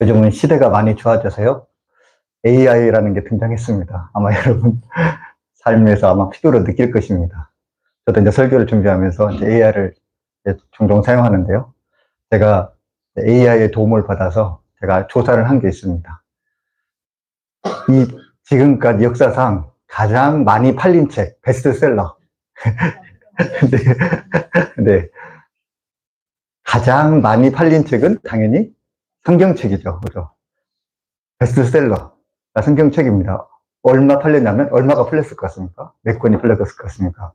요즘은 시대가 많이 좋아져서요. AI라는 게 등장했습니다. 아마 여러분 삶에서 아마 필요로 느낄 것입니다. 저도 이제 설교를 준비하면서 이제 AI를 종종 사용하는데요. 제가 AI의 도움을 받아서 제가 조사를 한 게 있습니다. 지금까지 역사상 가장 많이 팔린 책, 베스트셀러. 네. 가장 많이 팔린 책은 당연히 성경책이죠. 그죠? 베스트셀러가 성경책입니다. 얼마 팔렸냐면, 얼마가 팔렸을 것 같습니까? 몇 권이 팔렸을 것 같습니까?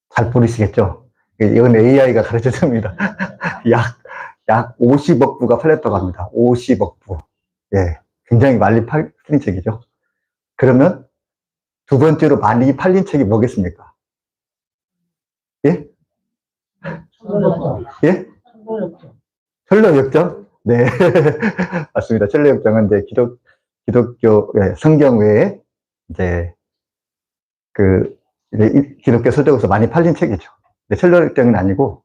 잘 모르시겠죠? 이건 AI가 가르쳐 줍니다. 약 50억 부가 팔렸다고 합니다. 50억 부. 예. 굉장히 많이 팔린 책이죠. 그러면 두 번째로 많이 팔린 책이 뭐겠습니까? 예? 예? 철로역정? 네. 맞습니다. 철로역정은 이제 기독교, 성경 외에 이제 기독교 서적에서 많이 팔린 책이죠. 철로역정은 아니고,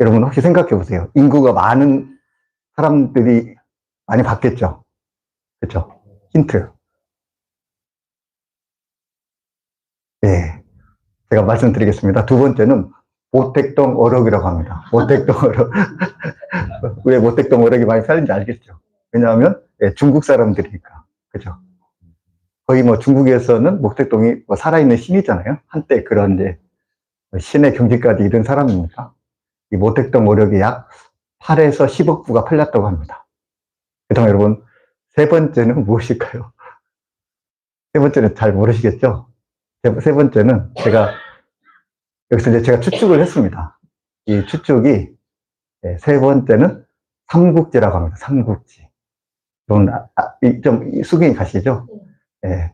여러분 혹시 생각해 보세요. 인구가 많은 사람들이 많이 봤겠죠. 그렇죠? 힌트. 네. 제가 말씀드리겠습니다. 두 번째는 모택동 어록이라고 합니다. 모택동 어록. 왜 모택동 어록이 많이 팔린지 알겠죠? 왜냐하면 중국 사람들이니까. 그죠? 거의 뭐 중국에서는 모택동이 뭐 살아있는 신이잖아요. 한때 그런 이제 신의 경지까지 이른 사람입니다. 이 모택동 어록이 약 8에서 10억 부가 팔렸다고 합니다. 그다음 여러분, 세 번째는 무엇일까요? 세 번째는 잘 모르시겠죠? 세 번째는 여기서 이제 제가 추측을 했습니다. 이 추측이, 세 번째는 삼국지라고 합니다. 삼국지. 좀 수긍이 가시죠?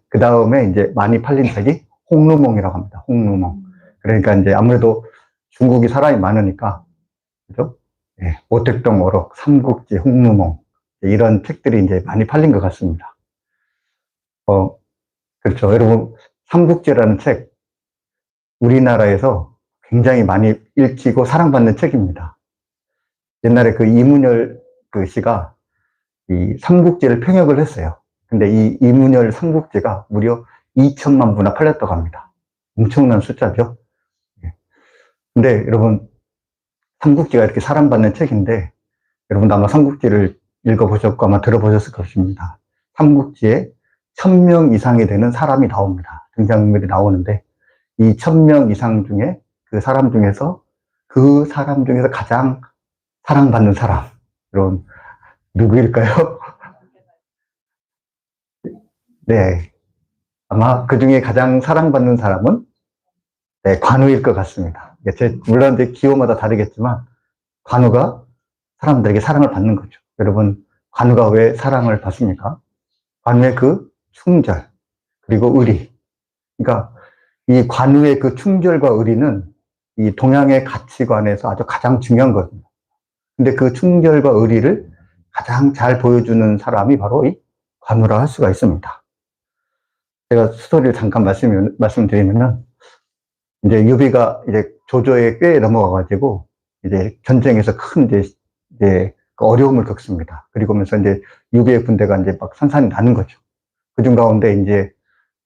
그 다음에 이제 많이 팔린 책이 홍루몽이라고 합니다. 홍루몽. 그러니까 이제 아무래도 중국이 사람이 많으니까, 그죠? 모택동 어록, 삼국지, 홍루몽. 이런 책들이 이제 많이 팔린 것 같습니다. 그렇죠. 여러분, 삼국지라는 책, 우리나라에서 굉장히 많이 읽히고 사랑받는 책입니다. 옛날에 그 이문열 그 씨가 이 삼국지를 평역을 했어요. 근데 이 이문열 삼국지가 무려 2천만 부나 팔렸다고 합니다. 엄청난 숫자죠. 근데 여러분, 삼국지가 이렇게 사랑받는 책인데, 여러분 아마 삼국지를 읽어보셨고 아마 들어보셨을 것입니다. 삼국지에 1000명 이상이 되는 사람이 나옵니다. 등장인물이 나오는데, 이 1000명 이상 중에 그 사람 중에서 가장 사랑받는 사람, 여러분 누구일까요? 네, 아마 그 중에 가장 사랑받는 사람은 관우일 것 같습니다. 물론 이제 기호마다 다르겠지만 관우가 사람들에게 사랑을 받는 거죠. 여러분, 관우가 왜 사랑을 받습니까? 관우의 그 충절, 그리고 의리. 그러니까 이 관우의 그 충절과 의리는 이 동양의 가치관에서 아주 가장 중요한 거거든요. 근데 그 충절과 의리를 가장 잘 보여주는 사람이 바로 이 관우라 할 수가 있습니다. 제가 스토리를 잠깐 말씀드리면은, 이제 유비가 이제 조조의 꾀에 넘어가가지고, 이제 전쟁에서 큰 이제 그 어려움을 겪습니다. 그리고면서 이제 유비의 군대가 이제 막 산산이 나는 거죠. 그중 가운데 이제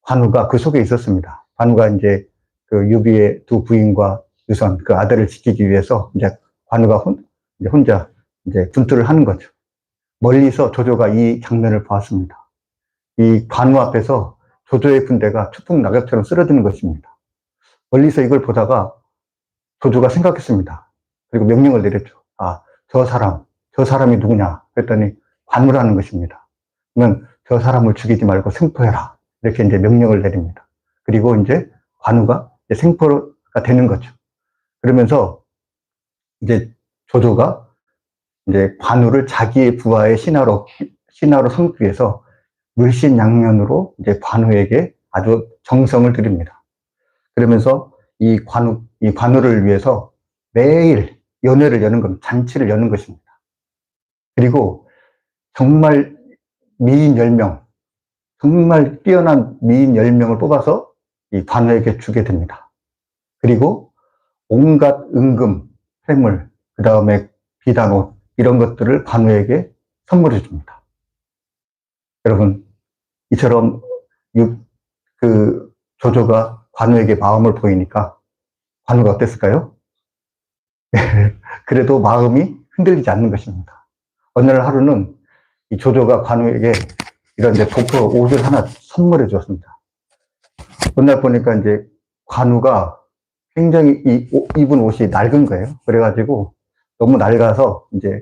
관우가 그 속에 있었습니다. 관우가 이제 그 유비의 두 부인과 유선, 그 아들을 지키기 위해서 이제 관우가 이제 혼자 이제 분투를 하는 거죠. 멀리서 조조가 이 장면을 보았습니다. 이 관우 앞에서 조조의 군대가 추풍 낙엽처럼 쓰러지는 것입니다. 멀리서 이걸 보다가 조조가 생각했습니다. 그리고 명령을 내렸죠. 저 사람이 누구냐? 그랬더니 관우라는 것입니다. 그러면 저 사람을 죽이지 말고 생포해라. 이렇게 이제 명령을 내립니다. 그리고 이제 관우가 이제 생포가 되는 거죠. 그러면서 이제 조조가 이제 관우를 자기의 부하의 신하로 삼기 위해서 물신양면으로 이제 관우에게 아주 정성을 들입니다. 그러면서 이 관우를 위해서 매일 연회를 여는 겁니다. 잔치를 여는 것입니다. 그리고 정말 미인 10명, 정말 뛰어난 미인 10명을 뽑아서 이 관우에게 주게 됩니다. 그리고 온갖 은금, 폐물, 그 다음에 비단 옷, 이런 것들을 관우에게 선물해 줍니다. 여러분, 이처럼 조조가 관우에게 마음을 보이니까 관우가 어땠을까요? 그래도 마음이 흔들리지 않는 것입니다. 어느 날 하루는 이 조조가 관우에게 이런 이제 도포 옷을 하나 선물해 줬습니다. 어느 날 보니까 이제 관우가 굉장히 입은 옷이 낡은 거예요. 그래가지고 너무 낡아서 이제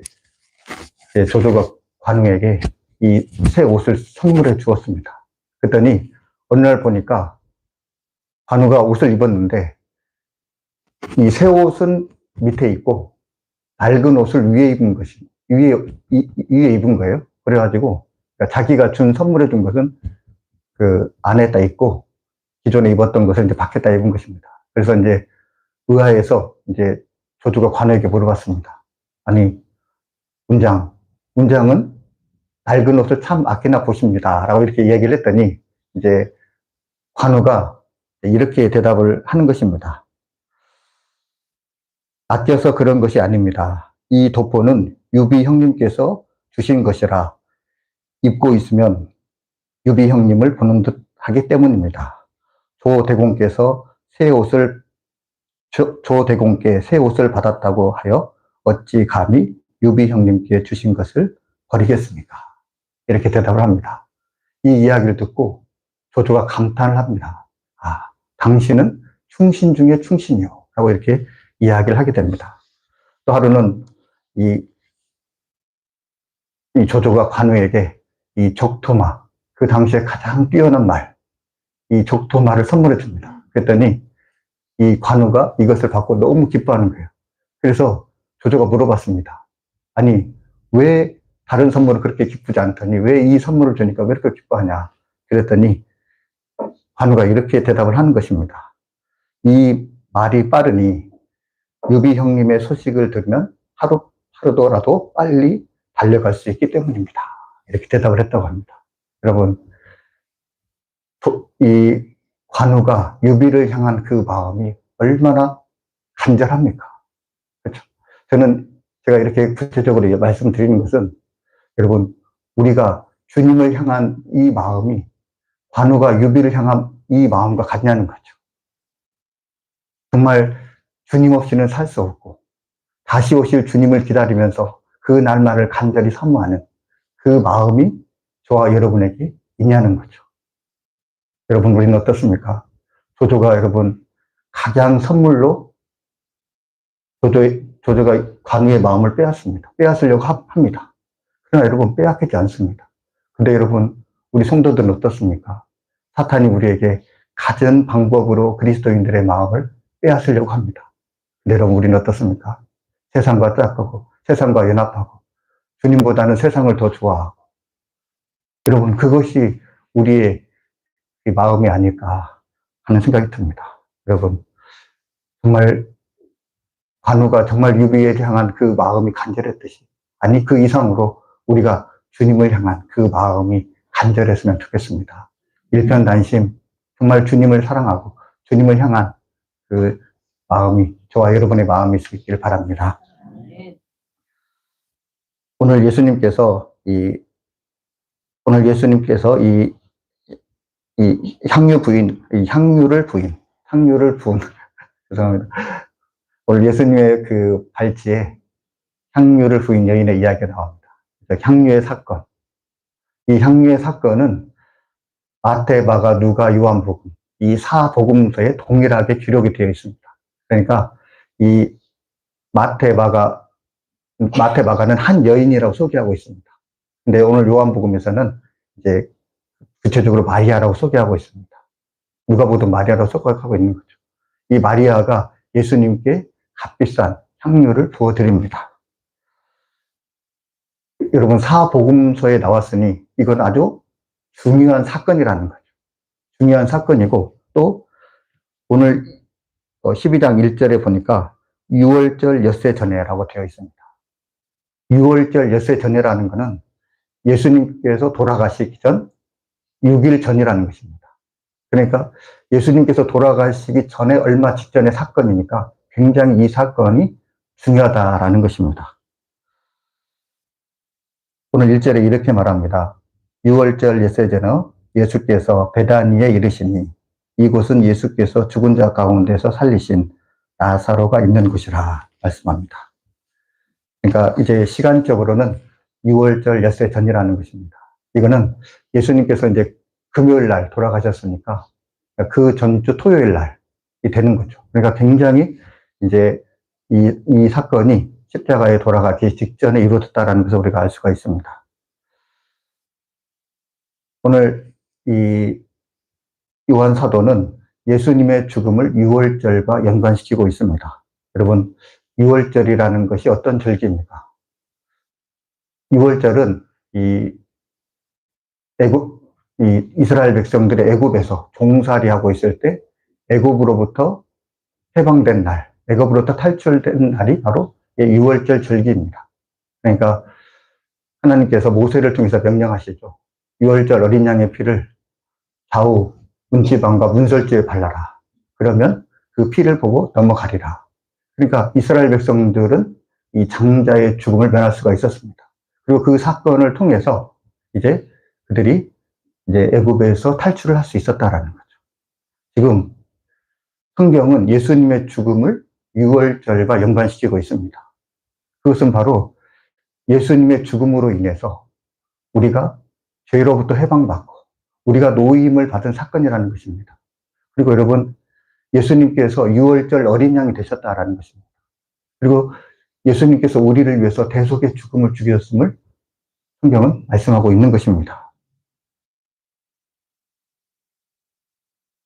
조조가 관우에게 이 새 옷을 선물해 주었습니다. 그랬더니 어느 날 보니까 관우가 옷을 입었는데 이 새 옷은 밑에 있고 낡은 옷을 위에 입은 거예요. 그래가지고 그러니까 자기가 준 선물해 준 것은 그 안에다 입고 기존에 입었던 것을 이제 밖에다 입은 것입니다. 그래서 이제 의아해서 이제 조조가 관우에게 물어봤습니다. 아니, 문장은 낡은 옷을 참 아끼나 보십니다. 라고 이렇게 이야기를 했더니 이제 관우가 이렇게 대답을 하는 것입니다. 아껴서 그런 것이 아닙니다. 이 도포는 유비 형님께서 주신 것이라 입고 있으면 유비 형님을 보는 듯 하기 때문입니다. 조대공께 새 옷을 받았다고 하여 어찌 감히 유비 형님께 주신 것을 버리겠습니까? 이렇게 대답을 합니다. 이 이야기를 듣고 조조가 감탄을 합니다. 아, 당신은 충신 중에 충신이요. 라고 이렇게 이야기를 하게 됩니다. 또 하루는 이 조조가 관우에게 이 적토마, 그 당시에 가장 뛰어난 말, 이 적토마를 선물해 줍니다. 그랬더니 이 관우가 이것을 받고 너무 기뻐하는 거예요. 그래서 조조가 물어봤습니다. 아니, 왜 다른 선물은 그렇게 기쁘지 않더니 왜 이 선물을 주니까 왜 이렇게 기뻐하냐? 그랬더니 관우가 이렇게 대답을 하는 것입니다. 이 말이 빠르니 유비 형님의 소식을 들으면 하루도라도 빨리 달려갈 수 있기 때문입니다. 이렇게 대답을 했다고 합니다. 여러분, 이 관우가 유비를 향한 그 마음이 얼마나 간절합니까? 그렇죠? 제가 이렇게 구체적으로 말씀드리는 것은 여러분, 우리가 주님을 향한 이 마음이 관우가 유비를 향한 이 마음과 같냐는 거죠. 정말 주님 없이는 살 수 없고 다시 오실 주님을 기다리면서 그 날만을 간절히 사모하는 그 마음이 저와 여러분에게 있냐는 거죠. 여러분, 우리는 어떻습니까? 조조가 여러분 가장 선물로 조조가 관우의 마음을 빼앗으려고 합니다. 그러나 여러분, 빼앗기지 않습니다. 근데 여러분, 우리 성도들은 어떻습니까? 사탄이 우리에게 갖은 방법으로 그리스도인들의 마음을 빼앗으려고 합니다. 근데 여러분, 우리는 어떻습니까? 세상과 짝하고 세상과 연합하고 주님보다는 세상을 더 좋아하고, 여러분, 그것이 우리의 마음이 아닐까 하는 생각이 듭니다. 여러분, 정말 관우가 정말 유비에 향한 그 마음이 간절했듯이, 아니 그 이상으로 우리가 주님을 향한 그 마음이 간절했으면 좋겠습니다. 일편단심 정말 주님을 사랑하고 주님을 향한 그 마음이 저와 여러분의 마음이 있길 바랍니다. 오늘 예수님께서 이 향유를 부은 죄송합니다. 오늘 예수님의 그 발치에 향유를 부인 여인의 이야기가 나옵니다. 향유의 사건. 이 향유의 사건은 마태, 마가, 누가, 요한복음 이 4복음서에 동일하게 기록이 되어 있습니다. 그러니까 이 마태, 마가는 한 여인이라고 소개하고 있습니다. 근데 오늘 요한복음에서는 이제 구체적으로 마리아라고 소개하고 있습니다. 누가복음 마리아라고 소개하고 있는 거죠. 이 마리아가 예수님께 값비싼 향유를 부어드립니다. 여러분, 사복음서에 나왔으니 이건 아주 중요한 사건이라는 거죠. 중요한 사건이고, 또 오늘 12장 1절에 보니까 6월절 엿새 전에라고 되어 있습니다. 6월절 엿새 전에라는 것은 예수님께서 돌아가시기 전 6일 전이라는 것입니다. 그러니까 예수님께서 돌아가시기 전에 얼마 직전의 사건이니까 굉장히 이 사건이 중요하다라는 것입니다. 오늘 1절에 이렇게 말합니다. 6월절 예세전에 예수께서 베다니에 이르시니 이곳은 예수께서 죽은 자 가운데서 살리신 나사로가 있는 곳이라 말씀합니다. 그러니까 이제 시간적으로는 6월절 예세전이라는 것입니다. 이거는 예수님께서 이제 금요일 날 돌아가셨으니까 그 전주 토요일 날이 되는 거죠. 그러니까 굉장히 이제 이 사건이 십자가에 돌아가기 직전에 이루어졌다는 것을 우리가 알 수가 있습니다. 오늘 이 요한 사도는 예수님의 죽음을 6월절과 연관시키고 있습니다. 여러분, 6월절이라는 것이 어떤 절기입니까? 6월절은 이 이스라엘 백성들의 애굽에서 종살이 하고 있을 때 애굽으로부터 해방된 날, 애굽으로부터 탈출된 날이 바로 6월절 절기입니다. 그러니까 하나님께서 모세를 통해서 명령하시죠. 6월절 어린 양의 피를 좌우 문지방과 문설주에 발라라. 그러면 그 피를 보고 넘어가리라. 그러니까 이스라엘 백성들은 이 장자의 죽음을 면할 수가 있었습니다. 그리고 그 사건을 통해서 이제 그들이 이제 애굽에서 탈출을 할 수 있었다라는 거죠. 지금 성경은 예수님의 죽음을 6월절과 연관시키고 있습니다. 그것은 바로 예수님의 죽음으로 인해서 우리가 죄로부터 해방받고 우리가 노임을 받은 사건이라는 것입니다. 그리고 여러분, 예수님께서 6월절 어린 양이 되셨다라는 것입니다. 그리고 예수님께서 우리를 위해서 대속의 죽음을 죽였음을 성경은 말씀하고 있는 것입니다.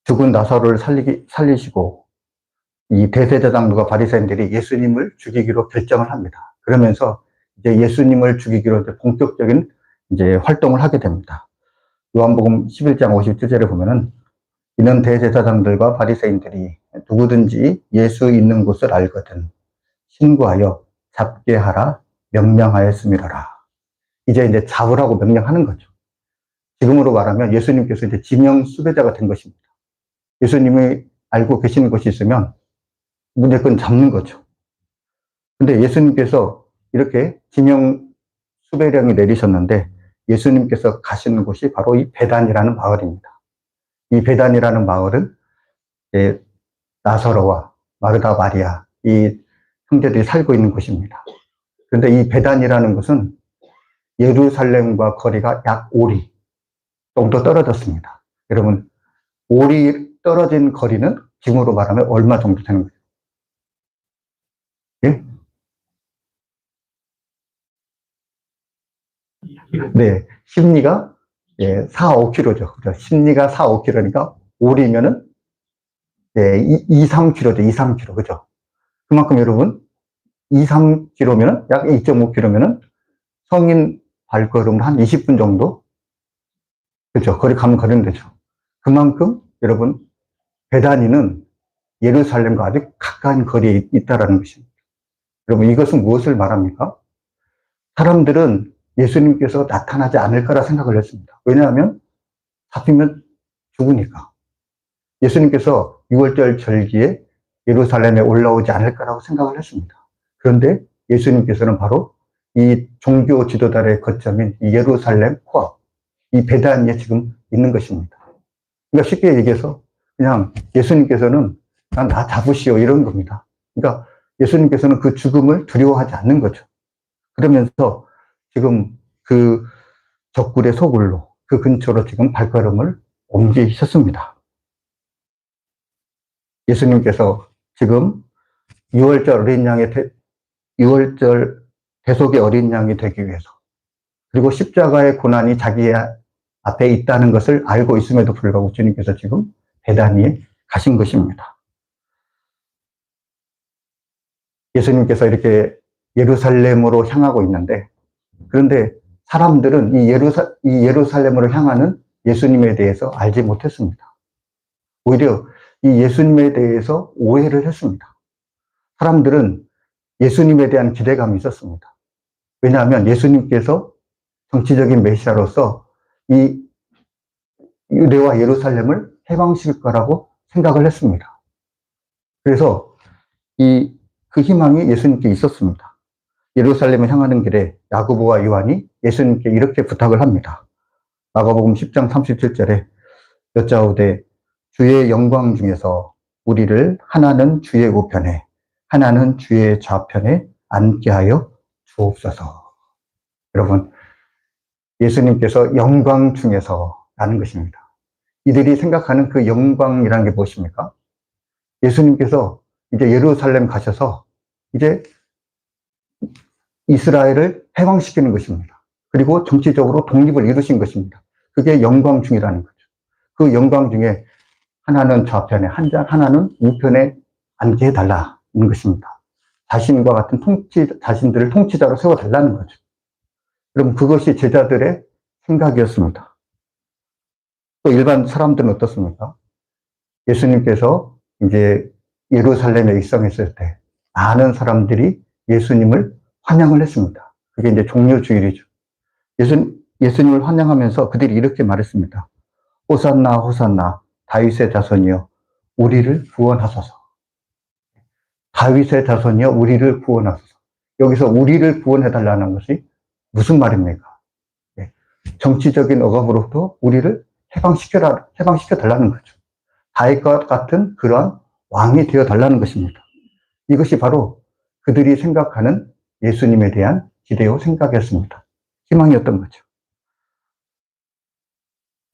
죽은 나사로를 살리시고 이 대제사장들과 바리새인들이 예수님을 죽이기로 결정을 합니다. 그러면서 이제 예수님을 죽이기로 이제 본격적인 이제 활동을 하게 됩니다. 요한복음 11장 57절에 보면은 이는 대제사장들과 바리새인들이 누구든지 예수 있는 곳을 알거든 신고하여 잡게 하라 명령하였음이라라. 이제 잡으라고 명령하는 거죠. 지금으로 말하면 예수님께서 이제 지명 수배자가 된 것입니다. 예수님이 알고 계시는 것이 있으면 무조건 잡는 거죠. 근데 예수님께서 이렇게 지명 수배령이 내리셨는데 예수님께서 가시는 곳이 바로 이 베단이라는 마을입니다. 이 베단이라는 마을은 나사로와 마르다 마리아 이 형제들이 살고 있는 곳입니다. 그런데 이 베단이라는 것은 예루살렘과 거리가 약 5리 정도 떨어졌습니다. 여러분, 5리 떨어진 거리는 지금으로 말하면 얼마 정도 되는 거예요? 예? 네, 심리가 4, 5km죠. 그죠? 심리가 4, 5km니까 5리면은 2, 3km죠. 2, 3km. 그죠? 그만큼 여러분 2, 3km면은 약 2.5km면은 성인 발걸음으로 한 20분 정도 그죠? 거리 가면 걸으면 되죠. 그만큼 여러분 베다니는 예루살렘과 아주 가까운 거리에 있다라는 것입니다. 여러분 이것은 무엇을 말합니까? 사람들은 예수님께서 나타나지 않을 거라 생각을 했습니다. 왜냐하면 잡히면 죽으니까. 예수님께서 6월절 절기에 예루살렘에 올라오지 않을 거라고 생각을 했습니다. 그런데 예수님께서는 바로 이 종교 지도자의 거점인 이 예루살렘 코앞, 이 베단에 지금 있는 것입니다. 그러니까 쉽게 얘기해서 그냥 예수님께서는 나 잡으시오 이런 겁니다. 그러니까 예수님께서는 그 죽음을 두려워하지 않는 거죠. 그러면서 지금 그 적굴의 소굴로 그 근처로 지금 발걸음을 옮기셨습니다. 예수님께서 지금 6월절 대속의 어린 양이 되기 위해서 그리고 십자가의 고난이 자기 앞에 있다는 것을 알고 있음에도 불구하고 주님께서 지금 베다니에 가신 것입니다. 예수님께서 이렇게 예루살렘으로 향하고 있는데 그런데 사람들은 이 예루살렘으로 향하는 예수님에 대해서 알지 못했습니다. 오히려 이 예수님에 대해서 오해를 했습니다. 사람들은 예수님에 대한 기대감이 있었습니다. 왜냐하면 예수님께서 정치적인 메시아로서 이 유대와 예루살렘을 해방시킬 거라고 생각을 했습니다. 그래서 그 희망이 예수님께 있었습니다. 예루살렘을 향하는 길에 야고보와 요한이 예수님께 이렇게 부탁을 합니다. 마가복음 10장 37절에 여짜오되 주의 영광 중에서 우리를 하나는 주의 우편에 하나는 주의 좌편에 앉게 하여 주옵소서. 여러분, 예수님께서 영광 중에서 라는 것입니다. 이들이 생각하는 그 영광이라는 게 무엇입니까? 예수님께서 이제 예루살렘 가셔서 이제 이스라엘을 해방시키는 것입니다. 그리고 정치적으로 독립을 이루신 것입니다. 그게 영광 중이라는 거죠. 그 영광 중에 하나는 좌편에, 하나는 우편에 앉게 해달라는 것입니다. 자신과 같은 자신들을 통치자로 세워달라는 거죠. 그럼 그것이 제자들의 생각이었습니다. 또 일반 사람들은 어떻습니까? 예수님께서 이제 예루살렘에 입성했을 때 많은 사람들이 예수님을 환영을 했습니다. 그게 이제 종려주일이죠. 예수님을 환영하면서 그들이 이렇게 말했습니다. 호산나, 호산나, 다윗의 자손이여, 우리를 구원하소서. 다윗의 자손이여, 우리를 구원하소서. 여기서 우리를 구원해달라는 것이 무슨 말입니까? 정치적인 억압으로부터 우리를 해방시켜달라는 거죠. 다윗과 같은 그러한 왕이 되어달라는 것입니다. 이것이 바로 그들이 생각하는 예수님에 대한 기대요 생각이었습니다. 희망이었던 거죠.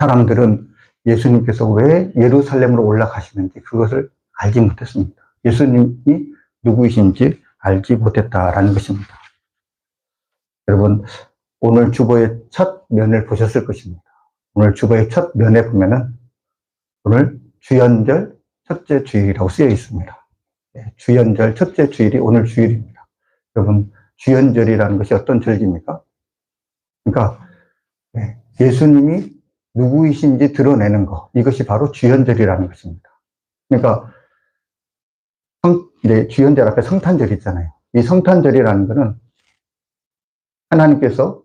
사람들은 예수님께서 왜 예루살렘으로 올라가시는지 그것을 알지 못했습니다. 예수님이 누구이신지 알지 못했다라는 것입니다. 여러분, 오늘 주보의 첫 면을 보셨을 것입니다. 오늘 주보의 첫 면에 보면은 오늘 주연절 첫째 주일이라고 쓰여 있습니다. 주연절 첫째 주일이 오늘 주일입니다. 여러분, 주연절이라는 것이 어떤 절기입니까? 그러니까 예수님이 누구이신지 드러내는 것, 이것이 바로 주연절이라는 것입니다. 그러니까 주연절 앞에 성탄절이 있잖아요. 이 성탄절이라는 것은 하나님께서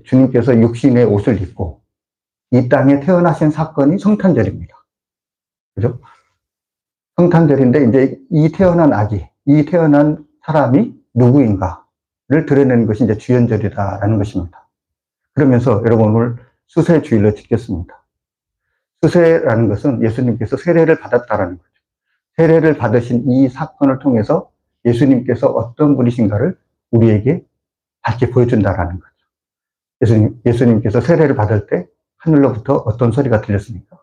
주님께서 육신의 옷을 입고 이 땅에 태어나신 사건이 성탄절입니다. 그죠? 성탄절인데 이제 이 태어난 사람이 누구인가를 드러내는 것이 이제 주연절이다라는 것입니다. 그러면서 여러분 오늘 수세 주일로 지켰습니다. 수세라는 것은 예수님께서 세례를 받았다라는 거죠. 세례를 받으신 이 사건을 통해서 예수님께서 어떤 분이신가를 우리에게 밝게 보여준다라는 거죠. 예수님께서 세례를 받을 때 하늘로부터 어떤 소리가 들렸습니까?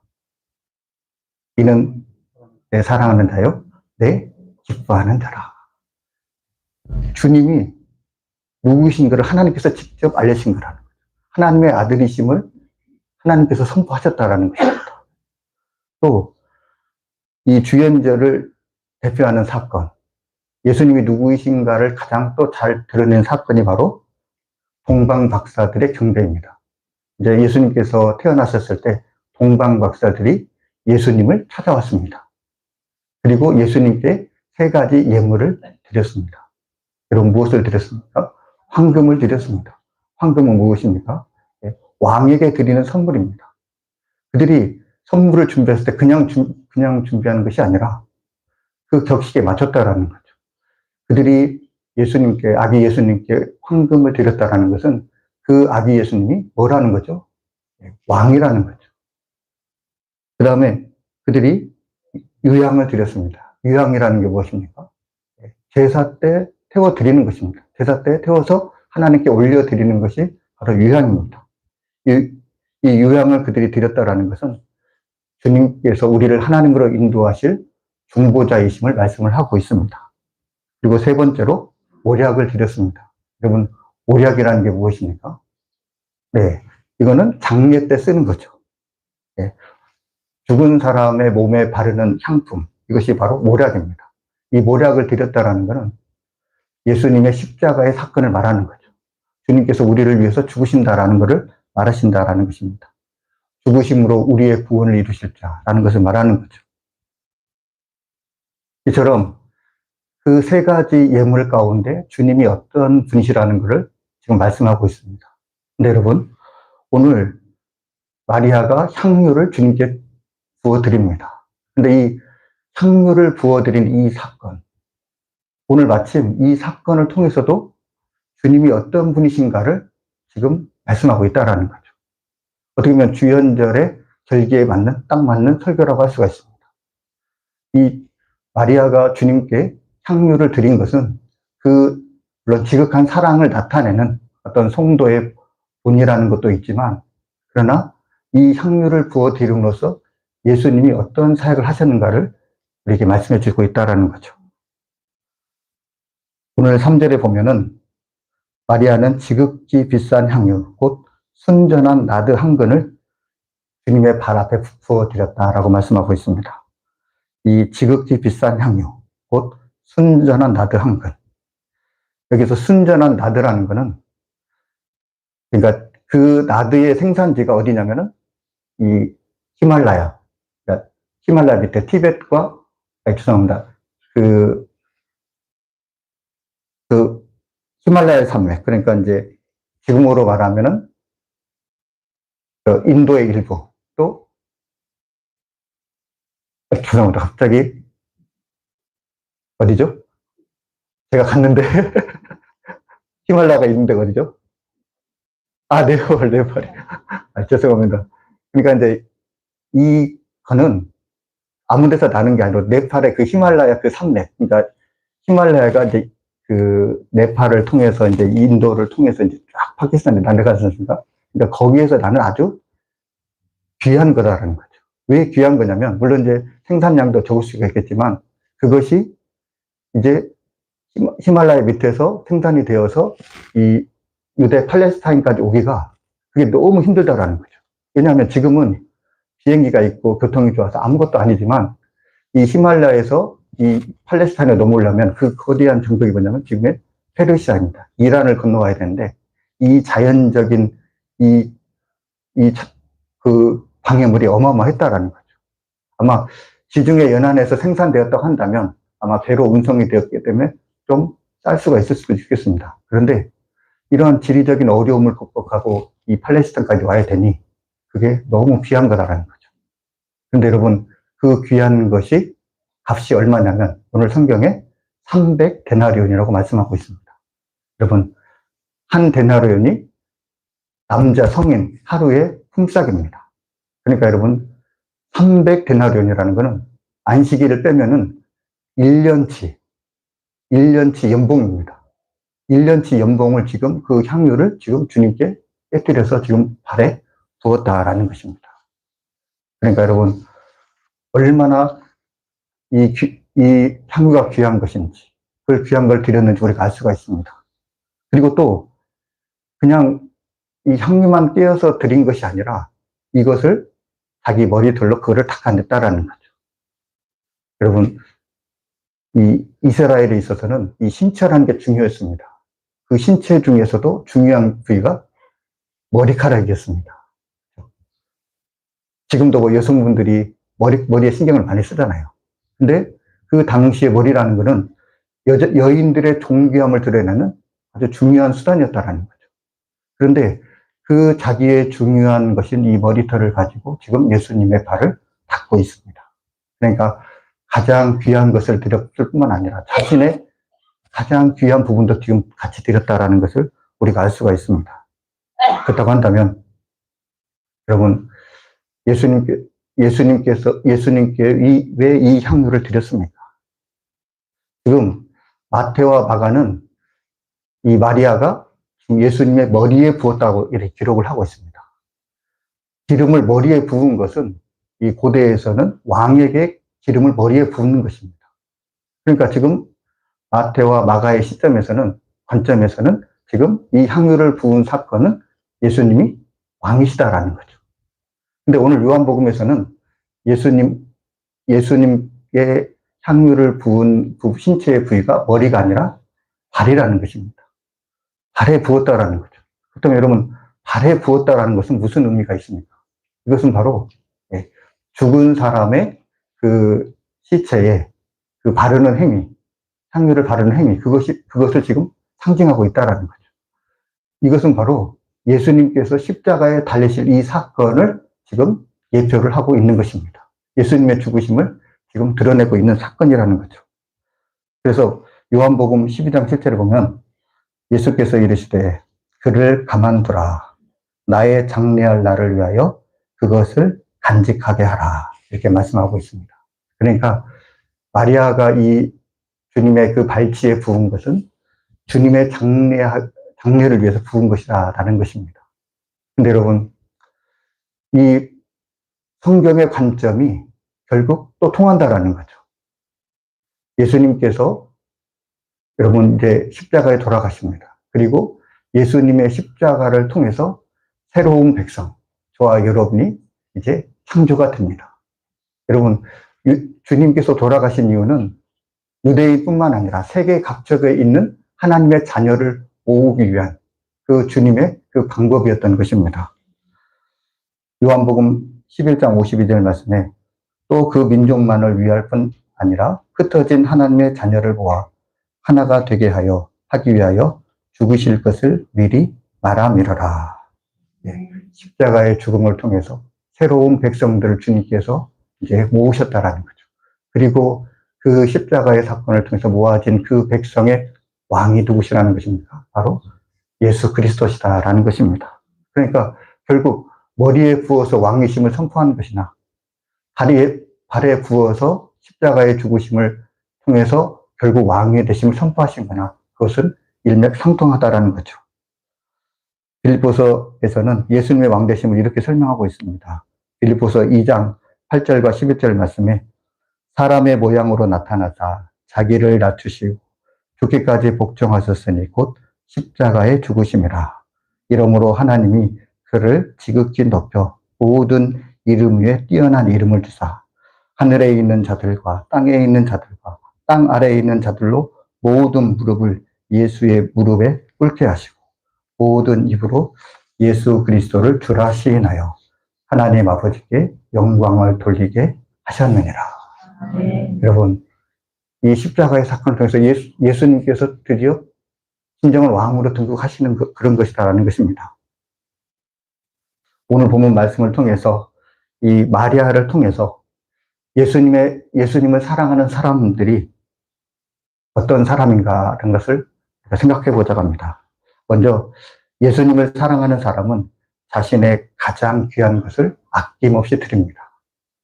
이는 내 사랑하는 자요, 내 기뻐하는 자라. 주님이 누구이신가를 하나님께서 직접 알려신 거라는 거죠. 하나님의 아들이심을 하나님께서 선포하셨다라는 것입니다. 또 이 주연절을 대표하는 사건, 예수님이 누구이신가를 가장 또 잘 드러낸 사건이 바로 동방박사들의 경배입니다. 이제 예수님께서 태어나셨을 때 동방박사들이 예수님을 찾아왔습니다. 그리고 예수님께 세 가지 예물을 드렸습니다. 여러분 무엇을 드렸습니까? 황금을 드렸습니다. 황금은 무엇입니까? 왕에게 드리는 선물입니다. 그들이 선물을 준비했을 때 그냥 준비하는 것이 아니라 그 격식에 맞췄다라는 거죠. 그들이 아기 예수님께 황금을 드렸다라는 것은 그 아기 예수님이 뭐라는 거죠? 왕이라는 거죠. 그 다음에 그들이 유향을 드렸습니다. 유향이라는 게 무엇입니까? 제사 때 태워드리는 것입니다. 제사 때 태워서 하나님께 올려드리는 것이 바로 유향입니다. 이 유향을 그들이 드렸다라는 것은 주님께서 우리를 하나님으로 인도하실 중보자이심을 말씀을 하고 있습니다. 그리고 세 번째로 오략을 드렸습니다. 여러분, 오략이라는 게 무엇입니까? 이거는 장례 때 쓰는 거죠. 죽은 사람의 몸에 바르는 향품, 이것이 바로 모략입니다. 이 모략을 드렸다라는 것은 예수님의 십자가의 사건을 말하는 거죠. 주님께서 우리를 위해서 죽으신다라는 것을 말하신다라는 것입니다. 죽으심으로 우리의 구원을 이루실 자라는 것을 말하는 거죠. 이처럼 그 세 가지 예물 가운데 주님이 어떤 분이시라는 것을 지금 말씀하고 있습니다. 근데 여러분, 오늘 마리아가 향유를 주님께 부어드립니다. 근데 이 향유를 부어드린 이 사건, 오늘 마침 이 사건을 통해서도 주님이 어떤 분이신가를 지금 말씀하고 있다라는 거죠. 어떻게 보면 주연절의 절기에 딱 맞는 설교라고 할 수가 있습니다. 이 마리아가 주님께 향유를 드린 것은 물론 지극한 사랑을 나타내는 어떤 성도의 본이라는 것도 있지만, 그러나 이 향유를 부어 드림으로써 예수님이 어떤 사역을 하셨는가를 우리에게 말씀해 주고 있다는 거죠. 오늘 3절에 보면은 마리아는 지극히 비싼 향유, 곧 순전한 나드 한 근을 주님의 발 앞에 부어 드렸다라고 말씀하고 있습니다. 이 지극히 비싼 향유, 곧 순전한 나드 한 근. 여기서 순전한 나드라는 거는, 그러니까 그 나드의 생산지가 어디냐면은 이 히말라야, 그러니까 히말라야 밑에 티벳과, 죄송합니다. 그 히말라야 산맥, 그러니까 이제 지금으로 말하면은 인도의 일부, 또 죄송합니다. 갑자기 어디죠? 제가 갔는데 히말라야가 있는 데가 어디죠? 네팔. 죄송합니다. 그러니까 이제 이거는 아무 데서 나는 게 아니라 네팔의 그 히말라야 그 산맥, 그러니까 히말라야가 이제 그 네팔을 통해서 이제 인도를 통해서 이제 쫙 파키스탄에 날아가지 않습니까? 그러니까 거기에서 나는 아주 귀한 거다라는 거죠. 왜 귀한 거냐면, 물론 이제 생산량도 적을 수가 있겠지만, 그것이 이제 히말라야 밑에서 생산이 되어서 이 유대 팔레스타인까지 오기가 그게 너무 힘들다라는 거죠. 왜냐하면 지금은 비행기가 있고 교통이 좋아서 아무것도 아니지만, 이 히말라야에서 이 팔레스타인에 넘어오려면 그 거대한 장벽이 뭐냐면 지금의 페르시아입니다. 이란을 건너가야 되는데, 이 자연적인 그 방해물이 어마어마했다라는 거죠. 아마 지중해 연안에서 생산되었다고 한다면 아마 배로 운송이 되었기 때문에 좀 쌀 수가 있을 수도 있겠습니다. 그런데 이런 지리적인 어려움을 극복하고 이 팔레스타인까지 와야 되니 그게 너무 귀한 거다라는 거죠. 그런데 여러분, 그 귀한 것이 값이 얼마냐면 오늘 성경에 300데나리온이라고 말씀하고 있습니다. 여러분, 한 데나리온이 남자 성인 하루의 품삯입니다. 그러니까 여러분, 300데나리온이라는 거는 안식일을 빼면은 1년치 연봉입니다. 1년치 연봉을 지금 그 향유를 지금 주님께 깨뜨려서 지금 발에 부었다라는 것입니다. 그러니까 여러분, 얼마나 이 향유가 귀한 것인지, 그걸 귀한 걸 드렸는지 우리가 알 수가 있습니다. 그리고 또 그냥 이 향유만 떼어서 드린 것이 아니라 이것을 자기 머리털로 그거를 닦아냈다라는 거죠. 여러분, 이 이스라엘에 있어서는 이 신체라는 게 중요했습니다. 그 신체 중에서도 중요한 부위가 머리카락이었습니다. 지금도 뭐 여성분들이 머리에 신경을 많이 쓰잖아요. 근데 그 당시의 머리라는 거는 여인들의 존귀함을 드러내는 아주 중요한 수단이었다라는 거죠. 그런데 그 자기의 중요한 것인 이 머리털을 가지고 지금 예수님의 발을 닦고 있습니다. 그러니까 가장 귀한 것을 드렸을 뿐만 아니라 자신의 가장 귀한 부분도 지금 같이 드렸다라는 것을 우리가 알 수가 있습니다. 그렇다고 한다면 여러분, 예수님께 왜 이 향유를 드렸습니까? 지금 마태와 마가는 이 마리아가 예수님의 머리에 부었다고 이렇게 기록을 하고 있습니다. 기름을 머리에 부은 것은 이 고대에서는 왕에게 기름을 머리에 부는 것입니다. 그러니까 지금 마태와 마가의 관점에서는 지금 이 향유를 부은 사건은 예수님이 왕이시다라는 거죠. 근데 오늘 요한복음에서는 예수님의 향유를 부은 신체의 부위가 머리가 아니라 발이라는 것입니다. 발에 부었다라는 거죠. 그렇다면 여러분, 발에 부었다라는 것은 무슨 의미가 있습니까? 이것은 바로 죽은 사람의 그 시체에 그 바르는 행위, 향유를 바르는 행위, 그것을 지금 상징하고 있다라는 거죠. 이것은 바로 예수님께서 십자가에 달리실 이 사건을 지금 예표를 하고 있는 것입니다. 예수님의 죽으심을 지금 드러내고 있는 사건이라는 거죠. 그래서 요한복음 12장 7절에 보면 예수께서 이르시되 그를 가만두라. 나의 장래할 날을 위하여 그것을 간직하게 하라. 이렇게 말씀하고 있습니다. 그러니까 마리아가 이 주님의 그 발치에 부은 것은 주님의 장래를 위해서 부은 것이라는 것입니다. 근데 여러분, 이 성경의 관점이 결국 또 통한다라는 거죠. 예수님께서 여러분 이제 십자가에 돌아가십니다. 그리고 예수님의 십자가를 통해서 새로운 백성, 저와 여러분이 이제 창조가 됩니다. 여러분, 주님께서 돌아가신 이유는 유대인뿐만 아니라 세계 각처에 있는 하나님의 자녀를 모으기 위한 그 주님의 그 방법이었던 것입니다. 요한복음 11장 52절 말씀에 또 그 민족만을 위할 뿐 아니라 흩어진 하나님의 자녀를 모아 하나가 되게 하기 위하여 죽으실 것을 미리 말하미러라. 십자가의 죽음을 통해서 새로운 백성들을 주님께서 이제 모으셨다라는 거죠. 그리고 그 십자가의 사건을 통해서 모아진 그 백성의 왕이 누구시라는 것입니까? 바로 예수 그리스도시다라는 것입니다. 그러니까 결국 머리에 부어서 왕이심을 선포하는 것이나 발에 부어서 십자가의 죽으심을 통해서 결국 왕이 되심을 선포하신 거나 그것은 일맥상통하다라는 거죠. 빌립보서에서는 예수님의 왕되심을 이렇게 설명하고 있습니다. 빌립보서 2장 8절과 11절 말씀에 사람의 모양으로 나타나사 자기를 낮추시고 죽기까지 복종하셨으니 곧 십자가의 죽으심이라. 이러므로 하나님이 그를 지극히 높여 모든 이름 위에 뛰어난 이름을 주사 하늘에 있는 자들과 땅에 있는 자들과 땅 아래에 있는 자들로 모든 무릎을 예수의 무릎에 꿇게 하시고 모든 입으로 예수 그리스도를 주라 시인하여 하나님 아버지께 영광을 돌리게 하셨느니라. 네. 여러분, 이 십자가의 사건을 통해서 예수님께서 드디어 진정한 왕으로 등극하시는 그런 것이다라는 것입니다. 오늘 본문 말씀을 통해서 이 마리아를 통해서 예수님을 사랑하는 사람들이 어떤 사람인가라는 것을 생각해 보자고 합니다. 먼저 예수님을 사랑하는 사람은 자신의 가장 귀한 것을 아낌없이 드립니다.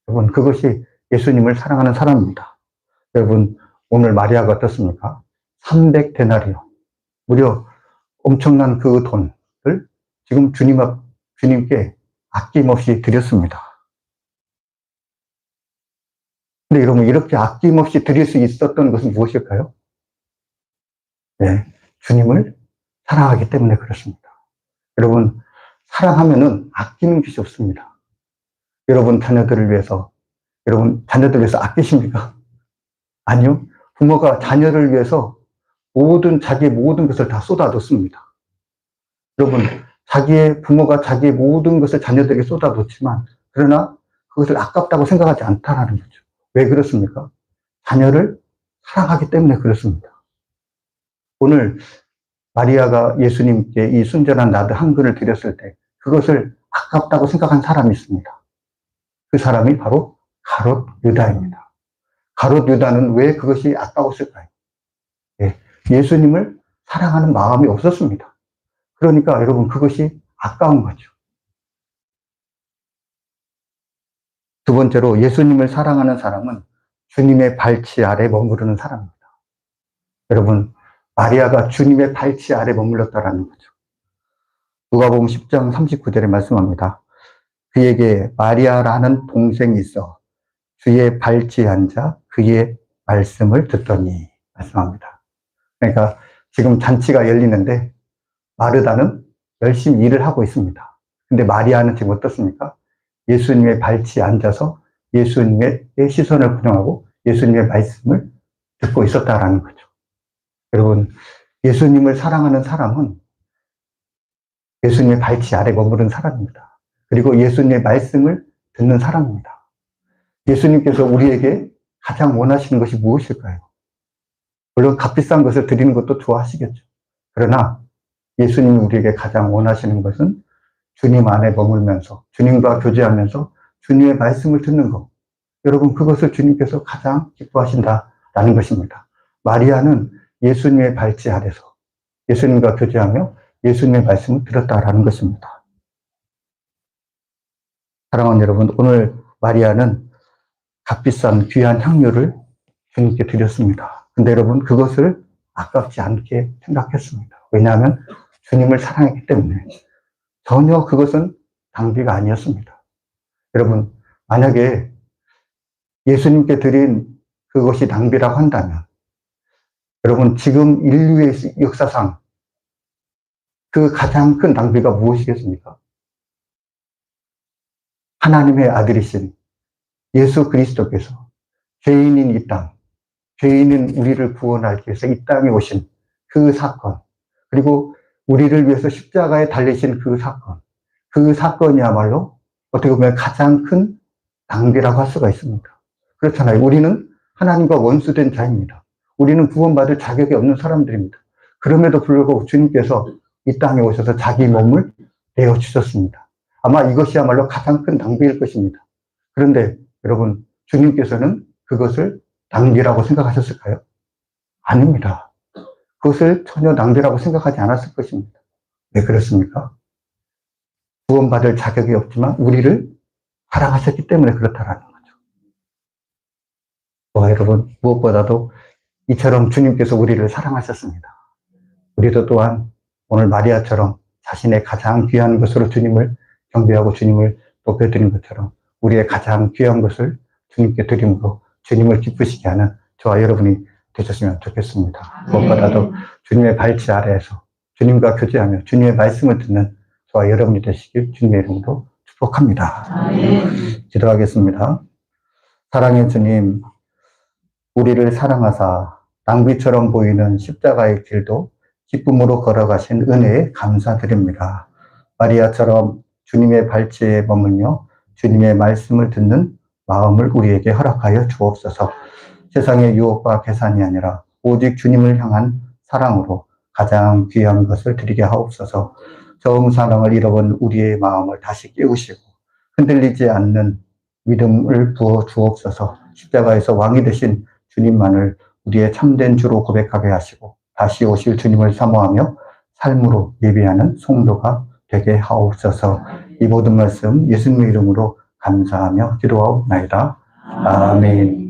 여러분, 그것이 예수님을 사랑하는 사람입니다. 여러분, 오늘 마리아가 어떻습니까? 300데나리온, 무려 엄청난 그 돈을 지금 주님께 아낌없이 드렸습니다. 근데 여러분, 이렇게 아낌없이 드릴 수 있었던 것은 무엇일까요? 네, 주님을 사랑하기 때문에 그렇습니다. 여러분, 사랑하면은 아끼는 것이 없습니다. 여러분 자녀들을 위해서 아끼십니까? 아니요. 부모가 자녀를 위해서 자기의 모든 것을 다 쏟아놓습니다. 여러분, 부모가 자기의 모든 것을 자녀들에게 쏟아놓지만, 그러나 그것을 아깝다고 생각하지 않다라는 거죠. 왜 그렇습니까? 자녀를 사랑하기 때문에 그렇습니다. 오늘 마리아가 예수님께 이 순전한 나드 한 그릇을 드렸을 때 그것을 아깝다고 생각한 사람이 있습니다. 그 사람이 바로 가롯 유다입니다. 가롯 유다는 왜 그것이 아까웠을까요? 예수님을 사랑하는 마음이 없었습니다. 그러니까 여러분, 그것이 아까운 거죠. 두 번째로, 예수님을 사랑하는 사람은 주님의 발치 아래 머무르는 사람입니다. 여러분, 마리아가 주님의 발치 아래 머물렀다라는 거죠. 누가복음 10장 39절에 말씀합니다. 그에게 마리아라는 동생이 있어 주의 발치에 앉아 그의 말씀을 듣더니 말씀합니다. 그러니까 지금 잔치가 열리는데 마르다는 열심히 일을 하고 있습니다. 근데 마리아는 지금 어떻습니까? 예수님의 발치에 앉아서 예수님의 시선을 구경하고 예수님의 말씀을 듣고 있었다라는 거죠. 여러분, 예수님을 사랑하는 사람은 예수님의 발치 아래 머무른 사람입니다. 그리고 예수님의 말씀을 듣는 사람입니다. 예수님께서 우리에게 가장 원하시는 것이 무엇일까요? 물론 값비싼 것을 드리는 것도 좋아하시겠죠. 그러나 예수님이 우리에게 가장 원하시는 것은 주님 안에 머물면서 주님과 교제하면서 주님의 말씀을 듣는 것. 여러분, 그것을 주님께서 가장 기뻐하신다라는 것입니다. 마리아는 예수님의 발치 아래서 예수님과 교제하며 예수님의 말씀을 들었다라는 것입니다. 사랑하는 여러분, 오늘 마리아는 값비싼 귀한 향료를 주님께 드렸습니다. 근데 여러분, 그것을 아깝지 않게 생각했습니다. 왜냐하면 주님을 사랑했기 때문에. 전혀 그것은 낭비가 아니었습니다. 여러분, 만약에 예수님께 드린 그것이 낭비라고 한다면, 여러분, 지금 인류의 역사상 그 가장 큰 낭비가 무엇이겠습니까? 하나님의 아들이신 예수 그리스도께서 죄인인 이 땅, 죄인인 우리를 구원하기 위해서 이 땅에 오신 그 사건, 그리고 우리를 위해서 십자가에 달리신 그 사건이야말로 어떻게 보면 가장 큰 낭비라고 할 수가 있습니다. 그렇잖아요. 우리는 하나님과 원수된 자입니다. 우리는 구원받을 자격이 없는 사람들입니다. 그럼에도 불구하고 주님께서 이 땅에 오셔서 자기 몸을 내어주셨습니다. 아마 이것이야말로 가장 큰 낭비일 것입니다. 그런데 여러분, 주님께서는 그것을 낭비라고 생각하셨을까요? 아닙니다. 그것을 전혀 낭비라고 생각하지 않았을 것입니다. 왜 그렇습니까? 구원받을 자격이 없지만 우리를 사랑하셨기 때문에 그렇다라는 거죠. 여러분, 무엇보다도 이처럼 주님께서 우리를 사랑하셨습니다. 우리도 또한 오늘 마리아처럼 자신의 가장 귀한 것으로 주님을 경배하고 주님을 높여드린 것처럼 우리의 가장 귀한 것을 주님께 드림으로 주님을 기쁘시게 하는 저와 여러분이 되셨으면 좋겠습니다. 무엇보다도 주님의 발치 아래에서 주님과 교제하며 주님의 말씀을 듣는 저와 여러분이 되시길 주님의 이름으로 축복합니다. 기도하겠습니다. 사랑의 주님, 우리를 사랑하사 낭비처럼 보이는 십자가의 길도 기쁨으로 걸어가신 은혜에 감사드립니다. 마리아처럼 주님의 발치에 머물며 주님의 말씀을 듣는 마음을 우리에게 허락하여 주옵소서. 세상의 유혹과 계산이 아니라 오직 주님을 향한 사랑으로 가장 귀한 것을 드리게 하옵소서. 처음 사랑을 잃어본 우리의 마음을 다시 깨우시고 흔들리지 않는 믿음을 부어 주옵소서. 십자가에서 왕이 되신 주님만을 우리의 참된 주로 고백하게 하시고 다시 오실 주님을 사모하며 삶으로 예비하는 성도가 되게 하옵소서. 이 모든 말씀 예수님의 이름으로 감사하며 기도하옵나이다. 아멘.